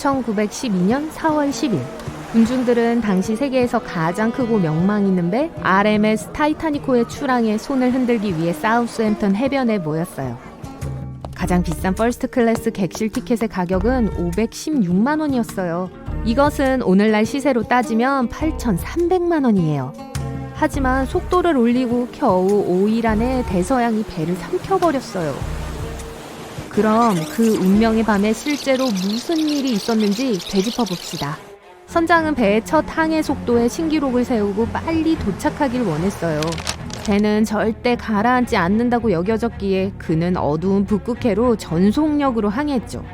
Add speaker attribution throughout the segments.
Speaker 1: 1912년 4월 10일 군중들은 당시 세계에서 가장 크고 명망 있는 배 RMS 타이타니코의 출항에 손을 흔들기 위해 사우스햄튼 해변에 모였어요. 가장 비싼 퍼스트 클래스 객실 티켓의 가격은 516만 원이었어요. 이것은 오늘날 시세로 따지면 8,300만 원이에요. 하지만 속도를 올리고 겨우 5일 안에 대서양이 배를 삼켜버렸어요. 그럼 그 운명의 밤에 실제로 무슨 일이 있었는지 되짚어 봅시다. 선장은 배의 첫 항해 속도에 신기록을 세우고 빨리 도착하길 원했어요. 배는 절대 가라앉지 않는다고 여겨졌기에 그는 어두운 북극해로 전속력으로 항해했죠.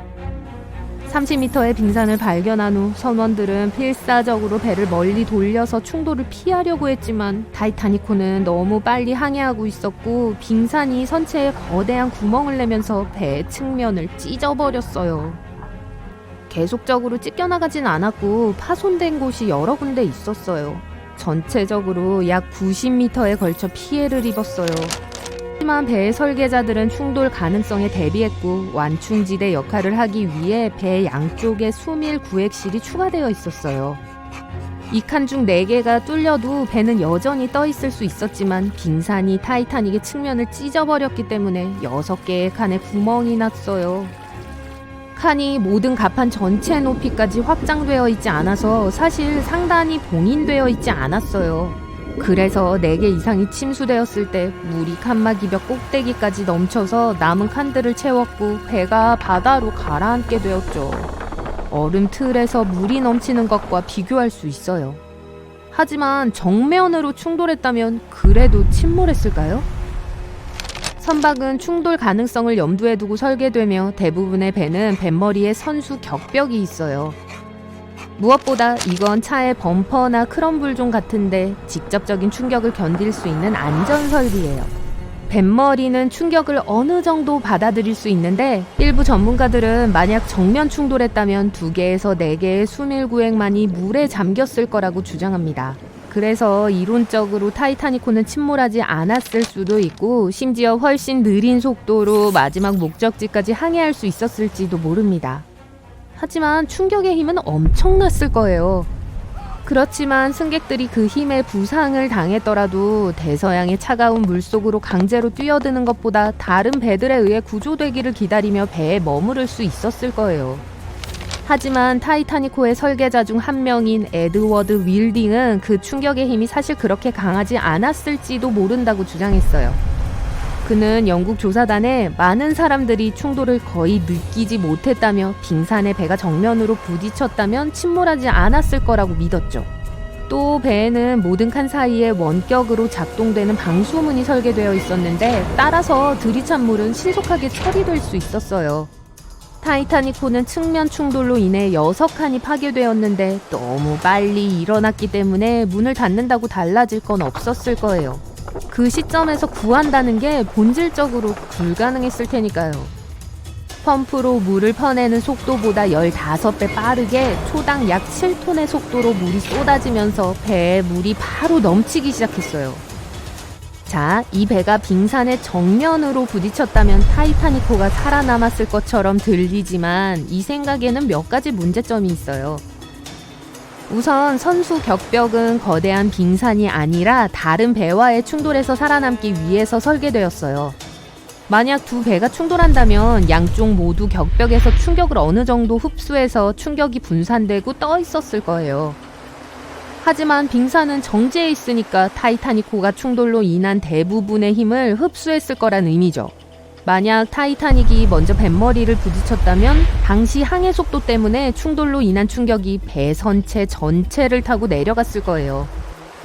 Speaker 1: 30m의 빙산을 발견한 후 선원들은 필사적으로 배를 멀리 돌려서 충돌을 피하려고 했지만 타이타니코는 너무 빨리 항해하고 있었고 빙산이 선체에 거대한 구멍을 내면서 배의 측면을 찢어버렸어요. 계속적으로 찢겨나가진 않았고 파손된 곳이 여러 군데 있었어요. 전체적으로 약 90m에 걸쳐 피해를 입었어요. 하지만 배의 설계자들은 충돌 가능성에 대비했고 완충지대 역할을 하기 위해 배 양쪽에 수밀 구획실이 추가되어 있었어요. 이 칸 중 4개가 뚫려도 배는 여전히 떠 있을 수 있었지만 빙산이 타이타닉의 측면을 찢어버렸기 때문에 6개의 칸에 구멍이 났어요. 칸이 모든 갑판 전체 높이까지 확장되어 있지 않아서 사실 상단이 봉인되어 있지 않았어요. 그래서 4개 이상이 침수되었을 때 물이 칸막이벽 꼭대기까지 넘쳐서 남은 칸들을 채웠고 배가 바다로 가라앉게 되었죠. 얼음 틀에서 물이 넘치는 것과 비교할 수 있어요. 하지만 정면으로 충돌했다면 그래도 침몰했을까요? 선박은 충돌 가능성을 염두에 두고 설계되며 대부분의 배는 뱃머리에 선수 격벽이 있어요. 무엇보다 이건 차의 범퍼나 크럼블존 같은데 직접적인 충격을 견딜 수 있는 안전설비예요. 뱃머리는 충격을 어느 정도 받아들일 수 있는데 일부 전문가들은 만약 정면 충돌했다면 2개에서 4개의 수밀구획만이 물에 잠겼을 거라고 주장합니다. 그래서 이론적으로 타이타니코는 침몰하지 않았을 수도 있고 심지어 훨씬 느린 속도로 마지막 목적지까지 항해할 수 있었을지도 모릅니다. 하지만 충격의 힘은 엄청났을 거예요. 그렇지만 승객들이 그 힘에 부상을 당했더라도 대서양의 차가운 물속으로 강제로 뛰어드는 것보다 다른 배들에 의해 구조되기를 기다리며 배에 머무를 수 있었을 거예요. 하지만 타이타니코의 설계자 중 한 명인 에드워드 윌딩은 그 충격의 힘이 사실 그렇게 강하지 않았을지도 모른다고 주장했어요. 그는 영국 조사단에 많은 사람들이 충돌을 거의 느끼지 못했다며 빙산의 배가 정면으로 부딪혔다면 침몰하지 않았을 거라고 믿었죠. 또 배에는 모든 칸 사이에 원격으로 작동되는 방수문이 설계되어 있었는데 따라서 들이찬 물은 신속하게 처리될 수 있었어요. 타이타니코는 측면 충돌로 인해 6칸이 파괴되었는데 너무 빨리 일어났기 때문에 문을 닫는다고 달라질 건 없었을 거예요. 그 시점에서 구한다는 게 본질적으로 불가능했을 테니까요. 펌프로 물을 퍼내는 속도보다 15배 빠르게 초당 약 7톤의 속도로 물이 쏟아지면서 배에 물이 바로 넘치기 시작했어요. 자, 이 배가 빙산의 정면으로 부딪혔다면 타이타니코가 살아남았을 것처럼 들리지만 이 생각에는 몇 가지 문제점이 있어요. 우선 선수 격벽은 거대한 빙산이 아니라 다른 배와의 충돌에서 살아남기 위해서 설계되었어요. 만약 2배가 충돌한다면 양쪽 모두 격벽에서 충격을 어느 정도 흡수해서 충격이 분산되고 떠 있었을 거예요. 하지만 빙산은 정지해 있으니까 타이타니코가 충돌로 인한 대부분의 힘을 흡수했을 거란 의미죠. 만약 타이타닉이 먼저 뱃머리를 부딪혔다면 당시 항해 속도 때문에 충돌로 인한 충격이 배 선체 전체를 타고 내려갔을 거예요.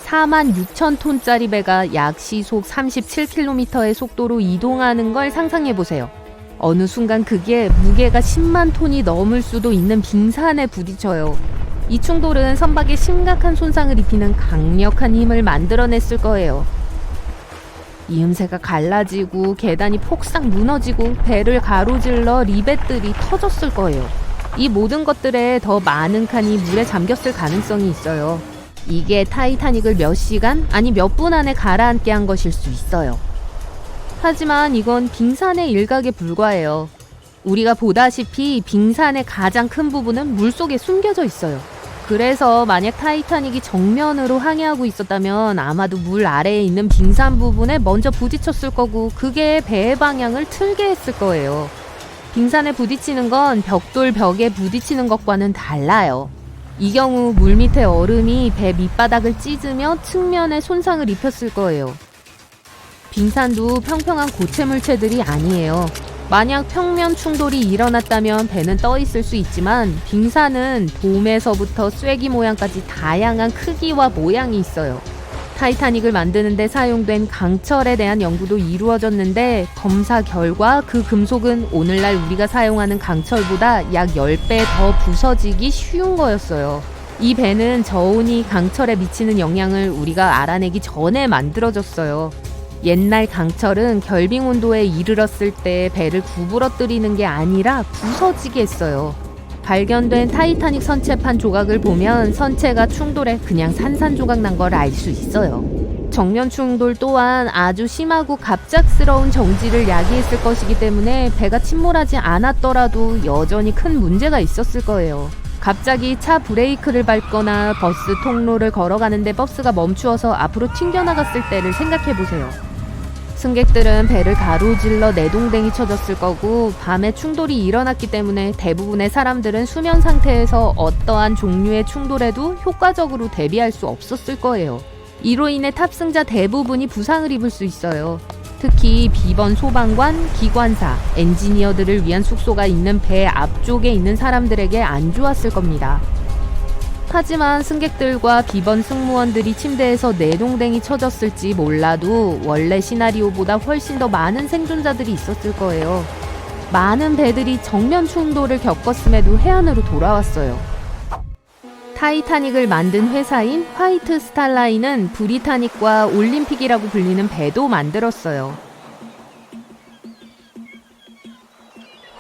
Speaker 1: 46,000톤짜리 배가 약 시속 37km의 속도로 이동하는 걸 상상해보세요. 어느 순간 그게 무게가 10만 톤이 넘을 수도 있는 빙산에 부딪혀요. 이 충돌은 선박에 심각한 손상을 입히는 강력한 힘을 만들어냈을 거예요. 이음새가 갈라지고 계단이 폭삭 무너지고 배를 가로질러 리벳들이 터졌을 거예요. 이 모든 것들에 더 많은 칸이 물에 잠겼을 가능성이 있어요. 이게 타이타닉을 몇 시간, 아니 몇 분 안에 가라앉게 한 것일 수 있어요. 하지만 이건 빙산의 일각에 불과해요. 우리가 보다시피 빙산의 가장 큰 부분은 물속에 숨겨져 있어요. 그래서 만약 타이타닉이 정면으로 항해하고 있었다면 아마도 물 아래에 있는 빙산 부분에 먼저 부딪혔을 거고 그게 배의 방향을 틀게 했을 거예요. 빙산에 부딪히는 건 벽돌 벽에 부딪히는 것과는 달라요. 이 경우 물 밑의 얼음이 배 밑바닥을 찢으며 측면에 손상을 입혔을 거예요. 빙산도 평평한 고체 물체들이 아니에요. 만약 평면 충돌이 일어났다면 배는 떠 있을 수 있지만 빙산은 돔에서부터 쐐기 모양까지 다양한 크기와 모양이 있어요. 타이타닉을 만드는 데 사용된 강철에 대한 연구도 이루어졌는데 검사 결과 그 금속은 오늘날 우리가 사용하는 강철보다 약 10배 더 부서지기 쉬운 거였어요. 이 배는 저온이 강철에 미치는 영향을 우리가 알아내기 전에 만들어졌어요. 옛날 강철은 결빙 온도에 이르렀을 때 배를 구부러뜨리는 게 아니라 부서지게 했어요. 발견된 타이타닉 선체판 조각을 보면 선체가 충돌해 그냥 산산조각 난 걸 알 수 있어요. 정면 충돌 또한 아주 심하고 갑작스러운 정지를 야기했을 것이기 때문에 배가 침몰하지 않았더라도 여전히 큰 문제가 있었을 거예요. 갑자기 차 브레이크를 밟거나 버스 통로를 걸어가는데 버스가 멈추어서 앞으로 튕겨나갔을 때를 생각해보세요. 승객들은 배를 가로질러 내동댕이 쳐졌을 거고 밤에 충돌이 일어났기 때문에 대부분의 사람들은 수면 상태에서 어떠한 종류의 충돌에도 효과적으로 대비할 수 없었을 거예요. 이로 인해 탑승자 대부분이 부상을 입을 수 있어요. 특히 비번 소방관, 기관사, 엔지니어들을 위한 숙소가 있는 배 앞쪽에 있는 사람들에게 안 좋았을 겁니다. 하지만 승객들과 비번 승무원들이 침대에서 내동댕이 쳐졌을지 몰라도 원래 시나리오보다 훨씬 더 많은 생존자들이 있었을 거예요. 많은 배들이 정면 충돌을 겪었음에도 해안으로 돌아왔어요. 타이타닉을 만든 회사인 화이트 스타라인은 브리타닉과 올림픽이라고 불리는 배도 만들었어요.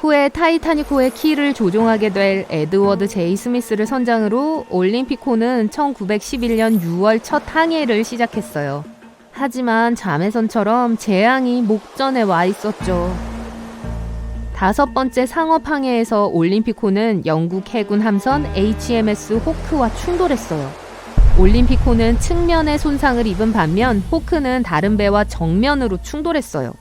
Speaker 1: 후에 타이타닉호의 키를 조종하게 될 에드워드 제이 스미스를 선장으로 올림픽호는 1911년 6월 첫 항해를 시작했어요. 하지만 자매선처럼 재앙이 목전에 와 있었죠. 5번째 상업 항해에서 올림픽호는 영국 해군 함선 HMS 호크와 충돌했어요. 올림픽호는 측면에 손상을 입은 반면 호크는 다른 배와 정면으로 충돌했어요.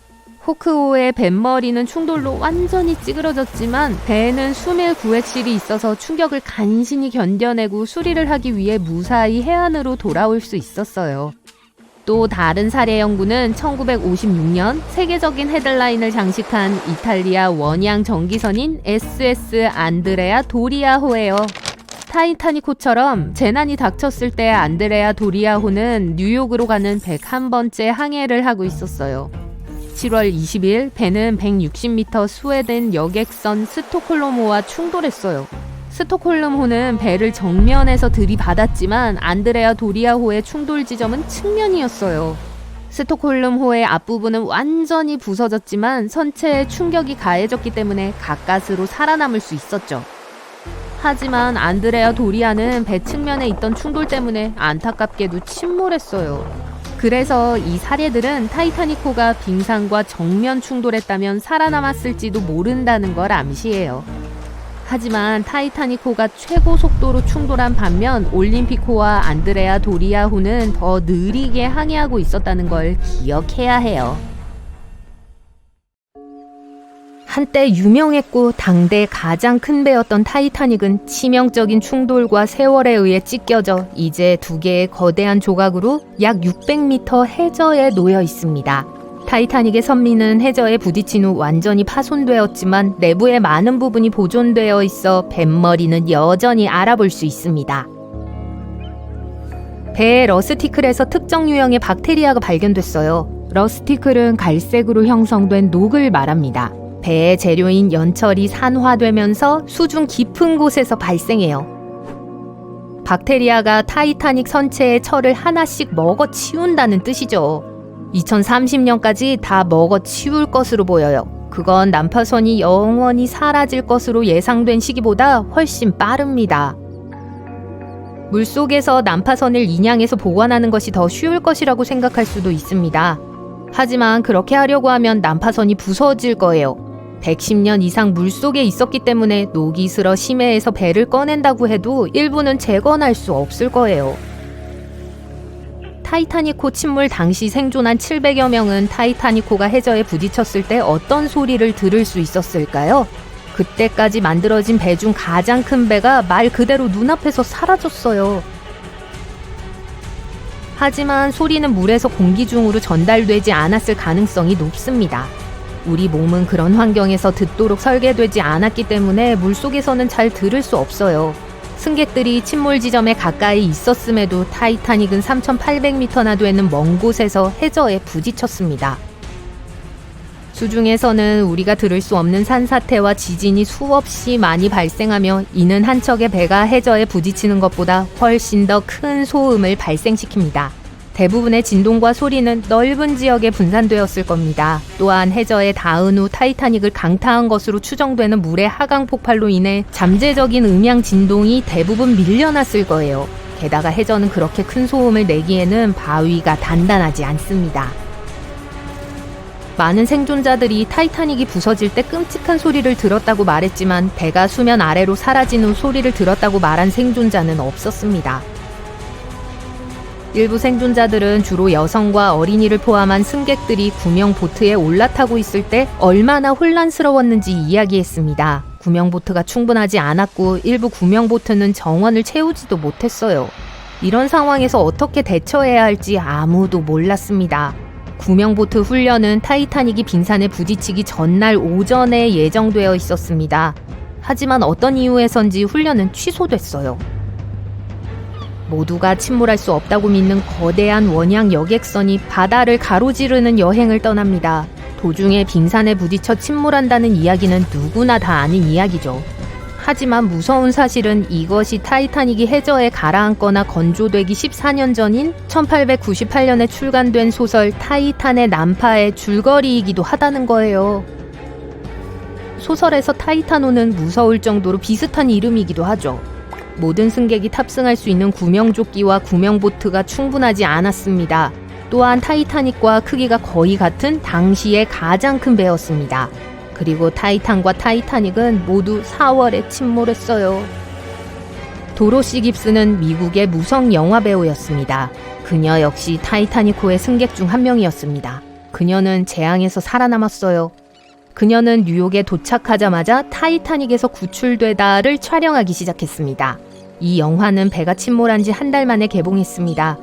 Speaker 1: 호크호의 뱃머리는 충돌로 완전히 찌그러졌지만 배에는 수밀 구획실이 있어서 충격을 간신히 견뎌내고 수리를 하기 위해 무사히 해안으로 돌아올 수 있었어요. 또 다른 사례 연구는 1956년 세계적인 헤드라인을 장식한 이탈리아 원양 전기선인 SS 안드레아 도리아호예요. 타이타닉호처럼 재난이 닥쳤을 때 안드레아 도리아호는 뉴욕으로 가는 101번째 항해를 하고 있었어요. 7월 20일 배는 160m 스웨덴 여객선 스톡홀름호와 충돌했어요. 스톡홀름호는 배를 정면에서 들이받았지만 안드레아 도리아호의 충돌 지점은 측면이었어요. 스톡홀름호의 앞부분은 완전히 부서졌지만 선체에 충격이 가해졌기 때문에 가까스로 살아남을 수 있었죠. 하지만 안드레아 도리아는 배 측면에 있던 충돌 때문에 안타깝게도 침몰했어요. 그래서 이 사례들은 타이타닉호가 빙산과 정면 충돌했다면 살아남았을지도 모른다는 걸 암시해요. 하지만 타이타닉호가 최고 속도로 충돌한 반면 올림픽호와 안드레아 도리아호는 더 느리게 항해하고 있었다는 걸 기억해야 해요. 한때 유명했고 당대 가장 큰 배였던 타이타닉은 치명적인 충돌과 세월에 의해 찢겨져 이제 2개의 거대한 조각으로 약 600m 해저에 놓여 있습니다. 타이타닉의 선미는 해저에 부딪힌 후 완전히 파손되었지만 내부의 많은 부분이 보존되어 있어 뱃머리는 여전히 알아볼 수 있습니다. 배의 러스티클에서 특정 유형의 박테리아가 발견됐어요. 러스티클은 갈색으로 형성된 녹을 말합니다. 배의 재료인 연철이 산화되면서 수중 깊은 곳에서 발생해요. 박테리아가 타이타닉 선체의 철을 하나씩 먹어치운다는 뜻이죠. 2030년까지 다 먹어치울 것으로 보여요. 그건 난파선이 영원히 사라질 것으로 예상된 시기보다 훨씬 빠릅니다. 물속에서 난파선을 인양해서 보관하는 것이 더 쉬울 것이라고 생각할 수도 있습니다. 하지만 그렇게 하려고 하면 난파선이 부서질 거예요. 110년 이상 물속에 있었기 때문에 녹이 슬어 심해에서 배를 꺼낸다고 해도 일부는 재건할 수 없을 거예요. 타이타닉호 침몰 당시 생존한 700여 명은 타이타닉호가 해저에 부딪혔을 때 어떤 소리를 들을 수 있었을까요? 그때까지 만들어진 배 중 가장 큰 배가 말 그대로 눈앞에서 사라졌어요. 하지만 소리는 물에서 공기 중으로 전달되지 않았을 가능성이 높습니다. 우리 몸은 그런 환경에서 듣도록 설계되지 않았기 때문에 물속에서는 잘 들을 수 없어요. 승객들이 침몰 지점에 가까이 있었음에도 타이타닉은 3,800m나 되는 먼 곳에서 해저에 부딪혔습니다. 수중에서는 우리가 들을 수 없는 산사태와 지진이 수없이 많이 발생하며 이는 한 척의 배가 해저에 부딪히는 것보다 훨씬 더 큰 소음을 발생시킵니다. 대부분의 진동과 소리는 넓은 지역에 분산되었을 겁니다. 또한 해저에 닿은 후 타이타닉을 강타한 것으로 추정되는 물의 하강 폭발로 인해 잠재적인 음향 진동이 대부분 밀려났을 거예요. 게다가 해저는 그렇게 큰 소음을 내기에는 바위가 단단하지 않습니다. 많은 생존자들이 타이타닉이 부서질 때 끔찍한 소리를 들었다고 말했지만 배가 수면 아래로 사라진 후 소리를 들었다고 말한 생존자는 없었습니다. 일부 생존자들은 주로 여성과 어린이를 포함한 승객들이 구명 보트에 올라타고 있을 때 얼마나 혼란스러웠는지 이야기했습니다. 구명 보트가 충분하지 않았고 일부 구명 보트는 정원을 채우지도 못했어요. 이런 상황에서 어떻게 대처해야 할지 아무도 몰랐습니다. 구명보트 훈련은 타이타닉이 빙산에 부딪히기 전날 오전에 예정되어 있었습니다. 하지만 어떤 이유에선지 훈련은 취소됐어요. 모두가 침몰할 수 없다고 믿는 거대한 원양 여객선이 바다를 가로지르는 여행을 떠납니다. 도중에 빙산에 부딪혀 침몰한다는 이야기는 누구나 다 아는 이야기죠. 하지만 무서운 사실은 이것이 타이타닉이 해저에 가라앉거나 건조되기 14년 전인 1898년에 출간된 소설 타이탄의 난파의 줄거리이기도 하다는 거예요. 소설에서 타이타노는 무서울 정도로 비슷한 이름이기도 하죠. 모든 승객이 탑승할 수 있는 구명조끼와 구명보트가 충분하지 않았습니다. 또한 타이타닉과 크기가 거의 같은 당시의 가장 큰 배였습니다. 그리고 타이탄과 타이타닉은 모두 4월에 침몰했어요. 도로시 깁스는 미국의 무성 영화 배우였습니다. 그녀 역시 타이타닉호의 승객 중 한 명이었습니다. 그녀는 재앙에서 살아남았어요. 그녀는 뉴욕에 도착하자마자 타이타닉에서 구출되다를 촬영하기 시작했습니다. 이 영화는 배가 침몰한 지 한 달 만에 개봉했습니다.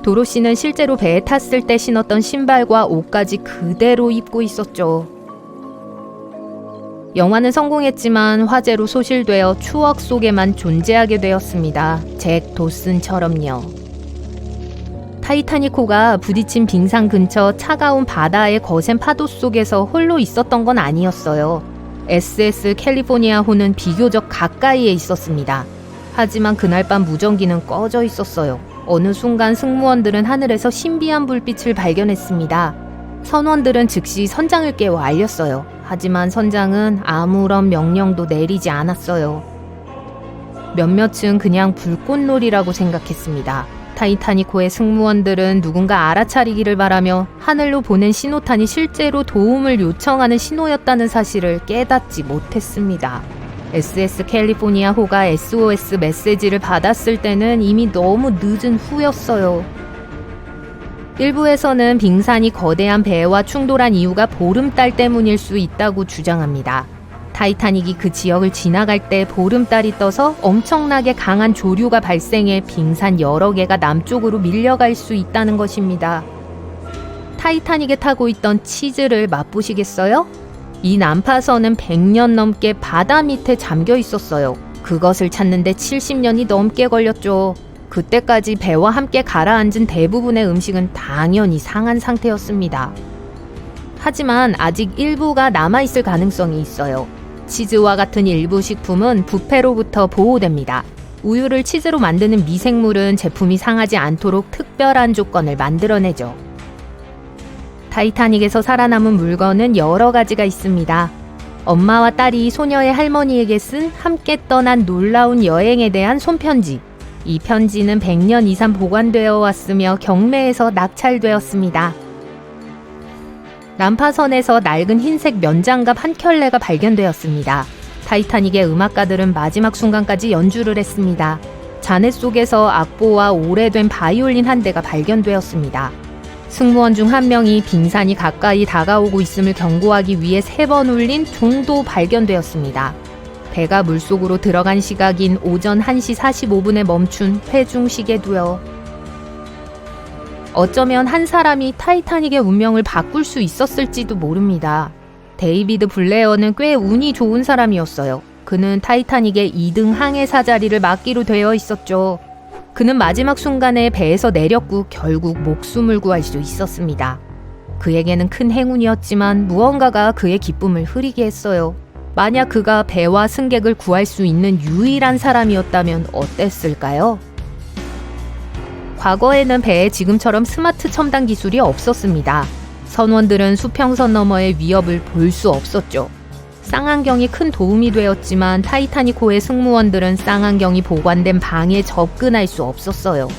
Speaker 1: 도로시는 실제로 배에 탔을 때 신었던 신발과 옷까지 그대로 입고 있었죠. 영화는 성공했지만 화재로 소실되어 추억 속에만 존재하게 되었습니다. 잭 도슨처럼요. 타이타닉호가 부딪힌 빙산 근처 차가운 바다의 거센 파도 속에서 홀로 있었던 건 아니었어요. SS 캘리포니아호는 비교적 가까이에 있었습니다. 하지만 그날 밤 무전기는 꺼져 있었어요. 어느 순간 승무원들은 하늘에서 신비한 불빛을 발견했습니다. 선원들은 즉시 선장을 깨워 알렸어요. 하지만 선장은 아무런 명령도 내리지 않았어요. 몇몇은 그냥 불꽃놀이라고 생각했습니다. 타이타닉호의 승무원들은 누군가 알아차리기를 바라며 하늘로 보낸 신호탄이 실제로 도움을 요청하는 신호였다는 사실을 깨닫지 못했습니다. SS 캘리포니아호가 SOS 메시지를 받았을 때는 이미 너무 늦은 후였어요. 일부에서는 빙산이 거대한 배와 충돌한 이유가 보름달 때문일 수 있다고 주장합니다. 타이타닉이 그 지역을 지나갈 때 보름달이 떠서 엄청나게 강한 조류가 발생해 빙산 여러 개가 남쪽으로 밀려갈 수 있다는 것입니다. 타이타닉에 타고 있던 치즈를 맛보시겠어요? 이 난파선은 100년 넘게 바다 밑에 잠겨 있었어요. 그것을 찾는데 70년이 넘게 걸렸죠. 그때까지 배와 함께 가라앉은 대부분의 음식은 당연히 상한 상태였습니다. 하지만 아직 일부가 남아있을 가능성이 있어요. 치즈와 같은 일부 식품은 부패로부터 보호됩니다. 우유를 치즈로 만드는 미생물은 제품이 상하지 않도록 특별한 조건을 만들어내죠. 타이타닉에서 살아남은 물건은 여러 가지가 있습니다. 엄마와 딸이 소녀의 할머니에게 쓴 함께 떠난 놀라운 여행에 대한 손편지. 이 편지는 100년 이상 보관되어 왔으며 경매에서 낙찰되었습니다. 난파선에서 낡은 흰색 면장갑 한 켤레가 발견되었습니다. 타이타닉의 음악가들은 마지막 순간까지 연주를 했습니다. 잔해 속에서 악보와 오래된 바이올린 한 대가 발견되었습니다. 승무원 중 한 명이 빙산이 가까이 다가오고 있음을 경고하기 위해 3번 울린 종도 발견되었습니다. 배가 물속으로 들어간 시각인 오전 1시 45분에 멈춘 회중시계도요. 어쩌면 한 사람이 타이타닉의 운명을 바꿀 수 있었을지도 모릅니다. 데이비드 블레어는 꽤 운이 좋은 사람이었어요. 그는 타이타닉의 2등 항해사 자리를 맡기로 되어 있었죠. 그는 마지막 순간에 배에서 내렸고 결국 목숨을 구할 수 있었습니다. 그에게는 큰 행운이었지만 무언가가 그의 기쁨을 흐리게 했어요. 만약 그가 배와 승객을 구할 수 있는 유일한 사람이었다면 어땠을까요? 과거에는 배에 지금처럼 스마트 첨단 기술이 없었습니다. 선원들은 수평선 너머의 위협을 볼 수 없었죠. 쌍안경이 큰 도움이 되었지만 타이타닉호의 승무원들은 쌍안경이 보관된 방에 접근할 수 없었어요.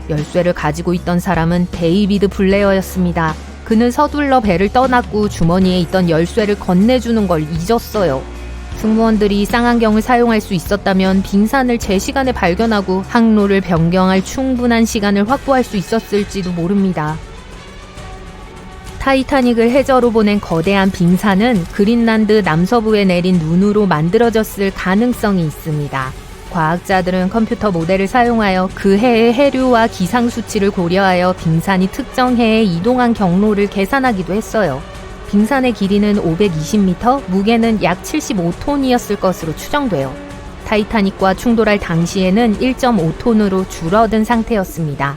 Speaker 1: 열쇠를 가지고 있던 사람은 데이비드 블레어였습니다. 그는 서둘러 배를 떠났고 주머니에 있던 열쇠를 건네주는 걸 잊었어요. 승무원들이 쌍안경을 사용할 수 있었다면 빙산을 제 시간에 발견하고 항로를 변경할 충분한 시간을 확보할 수 있었을지도 모릅니다. 타이타닉을 해저로 보낸 거대한 빙산은 그린란드 남서부에 내린 눈으로 만들어졌을 가능성이 있습니다. 과학자들은 컴퓨터 모델을 사용하여 그 해의 해류와 기상 수치를 고려하여 빙산이 특정 해에 이동한 경로를 계산하기도 했어요. 빙산의 길이는 520m, 무게는 약 75톤이었을 것으로 추정돼요. 타이타닉과 충돌할 당시에는 1.5톤으로 줄어든 상태였습니다.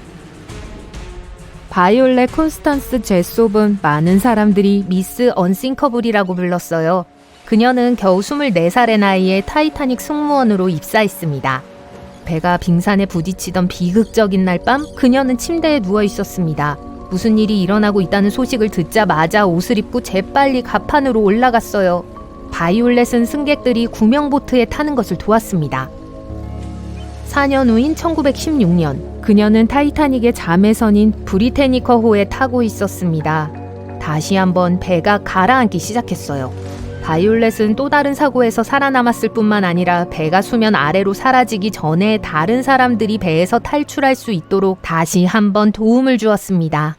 Speaker 1: 바이올렛 콘스탄스 제소브는 많은 사람들이 미스 언싱커블이라고 불렀어요. 그녀는 겨우 24살의 나이에 타이타닉 승무원으로 입사했습니다. 배가 빙산에 부딪히던 비극적인 날 밤 그녀는 침대에 누워 있었습니다. 무슨 일이 일어나고 있다는 소식을 듣자마자 옷을 입고 재빨리 갑판으로 올라갔어요. 바이올렛은 승객들이 구명보트에 타는 것을 도왔습니다. 4년 후인 1916년 그녀는 타이타닉의 자매선인 브리테니커호에 타고 있었습니다. 다시 한번 배가 가라앉기 시작했어요. 바이올렛은 또 다른 사고에서 살아남았을 뿐만 아니라 배가 수면 아래로 사라지기 전에 다른 사람들이 배에서 탈출할 수 있도록 다시 한번 도움을 주었습니다.